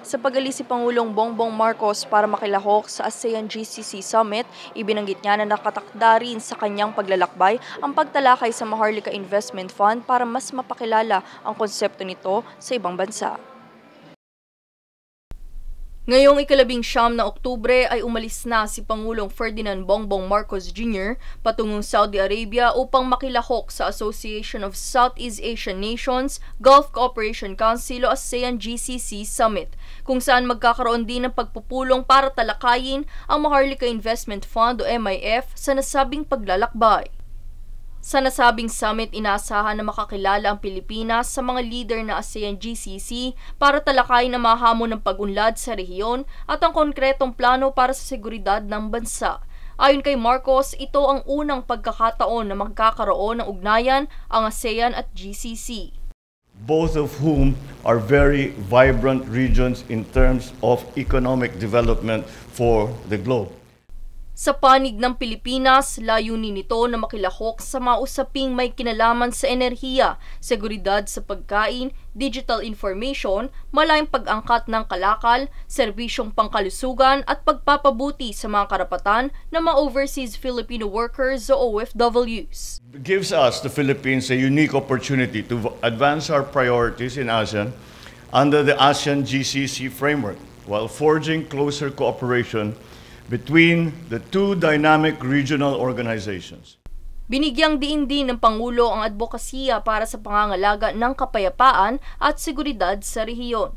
Sa pag-alis si Pangulong Bongbong Marcos para makilahok sa ASEAN-GCC Summit, ibinanggit niya na nakatakda rin sa kanyang paglalakbay ang pagtalakay sa Maharlika Investment Fund para mas mapakilala ang konsepto nito sa ibang bansa. Ngayong ika-19 na Oktubre ay umalis na si Pangulong Ferdinand Bongbong Marcos Jr. patungong Saudi Arabia upang makilahok sa Association of Southeast Asian Nations Gulf Cooperation Council o ASEAN-GCC Summit, kung saan magkakaroon din ng pagpupulong para talakayin ang Maharlika Investment Fund o MIF sa nasabing paglalakbay. Sa nasabing summit, inaasahan na makakilala ang Pilipinas sa mga leader na ASEAN-GCC para talakayin ang mga hamon ng pag-unlad sa rehiyon at ang konkretong plano para sa seguridad ng bansa. Ayon kay Marcos, ito ang unang pagkakataon na magkakaroon ng ugnayan ang ASEAN at GCC. Both of whom are very vibrant regions in terms of economic development for the globe. Sa panig ng Pilipinas, layunin nito na makilahok sa mga usaping may kinalaman sa enerhiya, seguridad sa pagkain, digital information, malayang pag-angkat ng kalakal, serbisyong pangkalusugan at pagpapabuti sa mga karapatan ng mga overseas Filipino workers o OFWs. It gives us, the Philippines, a unique opportunity to advance our priorities in ASEAN under the ASEAN-GCC framework while forging closer cooperation between the two dynamic regional organizations. Binigyang diin din ng Pangulo ang advokasya para sa pangangalaga ng kapayapaan at seguridad sa rehiyon.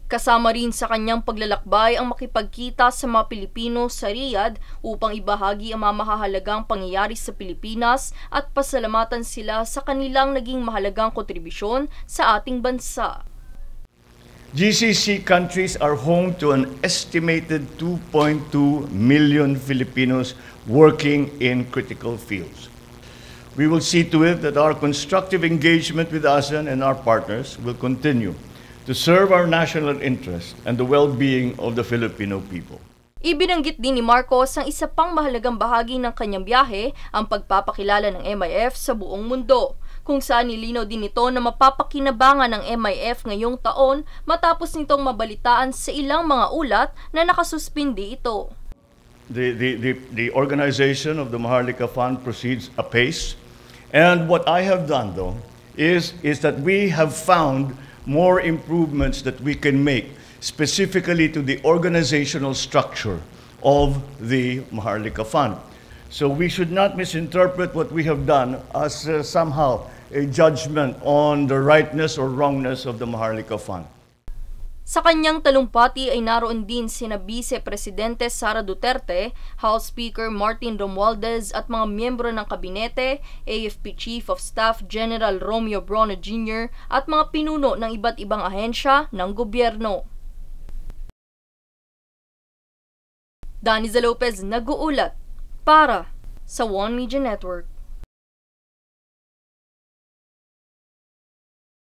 Kasama rin sa kanyang paglalakbay ang makipagkita sa mga Pilipino sa Riyadh upang ibahagi ang mga mahahalagang pangyayari sa Pilipinas at pasalamatan sila sa kanilang naging mahalagang kontribusyon sa ating bansa. GCC countries are home to an estimated 2.2 million Filipinos working in critical fields. We will see to it that our constructive engagement with ASEAN and our partners will continue to serve our national interest and the well-being of the Filipino people. Ibinanggit din ni Marcos ang isa pang mahalagang bahagi ng kanyang biyahe, ang pagpapakilala ng MIF sa buong mundo, kung saan nilinaw din ito na mapapakinabangan ng MIF ngayong taon matapos nitong mabalitaan sa ilang mga ulat na nakasuspindi ito. The organization of the Maharlika Fund proceeds apace, and what I have done though is that we have found more improvements that we can make specifically to the organizational structure of the Maharlika Fund. So we should not misinterpret what we have done as somehow a judgment on the rightness or wrongness of the Maharlika Fund. Sa kanyang talumpati ay naroon din sina Vice Presidente Sara Duterte, House Speaker Martin Romualdez at mga miyembro ng kabinete, AFP Chief of Staff General Romeo Bronno Jr. at mga pinuno ng iba't ibang ahensya ng gobyerno. Daniza Lopez nag-uulat para sa One Media Network.